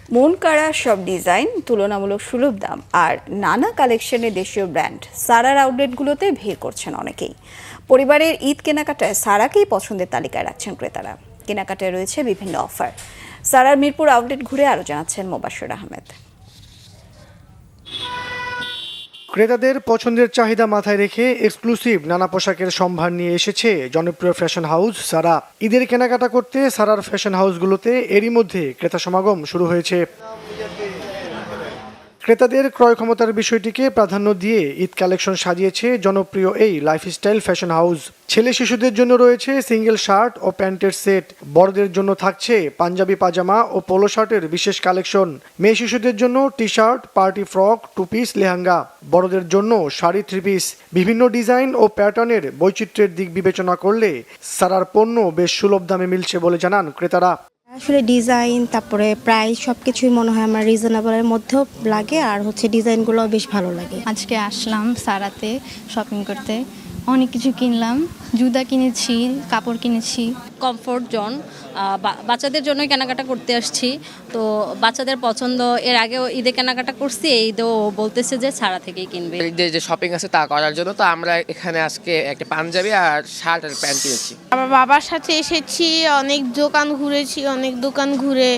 মন কাড়া সব ডিজাইন, তুলনামূলক সুলভ দাম আর নানা কালেকশনের দেশীয় ব্র্যান্ড সারার আউটলেটগুলোতে ভিড় করছেন অনেকেই। পরিবারের ঈদ কেনাকাটায় সারাকেই পছন্দের তালিকায় রাখছেন ক্রেতারা। কেনাকাটায় রয়েছে বিভিন্ন অফার। সারার মিরপুর আউটলেট ঘুরে আরও জানাচ্ছেন মোবাশ্বের আহমেদ। ক্রেতাদের পছন্দের চাহিদা মাথায় রেখে এক্সক্লুসিভ নানা পোশাকের সম্ভার নিয়ে এসেছে জনপ্রিয় ফ্যাশন হাউস সারা। ঈদের কেনাকাটা করতে সারার ফ্যাশন হাউসগুলোতে এরই মধ্যে ক্রেতা সমাগম শুরু হয়েছে। ক্রেতাদের ক্রয় ক্ষমতার বিষয়টিকে প্রাধান্য দিয়ে ঈদ কালেকশন সাজিয়েছে জনপ্রিয় এই লাইফস্টাইল ফ্যাশন হাউস। ছেলে শিশুদের জন্য রয়েছে সিঙ্গেল শার্ট ও প্যান্টের সেট, বড়দের জন্য থাকছে পাঞ্জাবি পাজামা ও পোলো শার্টের বিশেষ কালেকশন, মেয়ে শিশুদের জন্য T shirt, party frock, two piece, lehenga, বড়দের জন্য শাড়ি, থ্রি পিস। বিভিন্ন ডিজাইন ও প্যাটার্নের বৈচিত্র্যের দিক বিবেচনা করলে সারার পণ্য বেশ সুলভ দামে মিলছে বলে জানান ক্রেতারা। আসলে ডিজাইন তারপরে প্রাইস সবকিছুই মনে হয় আমার রিজনেবলের মধ্যেও লাগে, আর ডিজাইনগুলোও বেশ ভালো লাগে। আজকে আসলাম সারাতে শপিং করতে, অনেক কিছু কিনলাম, জুতা কিনেছি, কাপড় কিনেছি। কমফোর্ট জোন, বাচ্চাদের জন্য কেনাকাটা করতে আসছি। তো বাচ্চাদের পছন্দ, এর আগেও ঈদে কেনাকাটা করছি, এই ঈদেও বলতেছে যে সারা থেকেই কিনবে। ঈদের যে শপিং আছে তা করার জন্য তো আমরা এখানে আজকে একটা পাঞ্জাবি আর শার্ট আর প্যান্ট কিনেছি। আমার বাবার সাথে এসেছি, অনেক দোকান ঘুরেছি, অনেক দোকান ঘুরে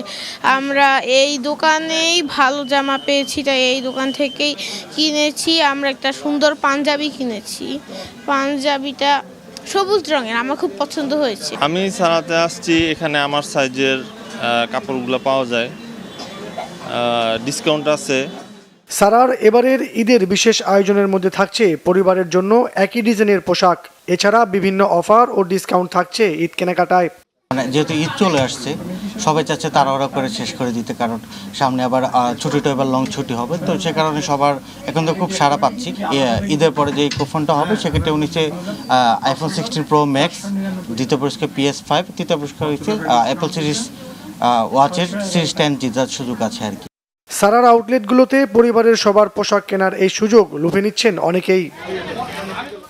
আমরা এই দোকানেই ভালো জামা পেয়েছি, তাই এই দোকান থেকেই কিনেছি। আমরা একটা সুন্দর পাঞ্জাবি কিনেছি, পাঞ্জাবিটা সবুজ রঙের, আমার খুব পছন্দ হয়েছে। আমি সারাতে আসছি, এখানে আমার সাইজের কাপড়গুলো পাওয়া যায়, ডিসকাউন্ট আছে। সারার এবারের ঈদের বিশেষ আয়োজনের মধ্যে থাকছে পরিবারের জন্য একই ডিজাইনের পোশাক, এছাড়া বিভিন্ন অফার ও ডিসকাউন্ট থাকছে ঈদ কেনাকাটায়। যেহেতু ঈদ চলে আসছে, সবাই চাচ্ছে তাড়াহুড়া করে শেষ করে দিতে, কারণ সামনে আবার ছুটিটা এবার লং ছুটি হবে, তো সে কারণে সবার এখন তো খুব সাড়া পাচ্ছি। ঈদের পরে যে ইকোফোনটা হবে সেক্ষেত্রে উনিছে আইফোন 16 প্রো ম্যাক্স, দ্বিতীয় পুরস্কার PS5, তৃতীয় পুরস্কার হচ্ছে অ্যাপল সিরিজ ওয়াচের সিরিজ 10 জেতার সুযোগ আছে আর কি। সারার আউটলেটগুলোতে পরিবারের সবার পোশাক কেনার এই সুযোগ লুফে নিচ্ছেন অনেকেই।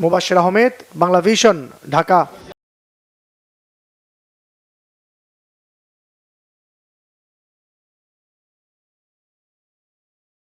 মোবাশ্বের আহমেদ, বাংলা ভিশন, ঢাকা।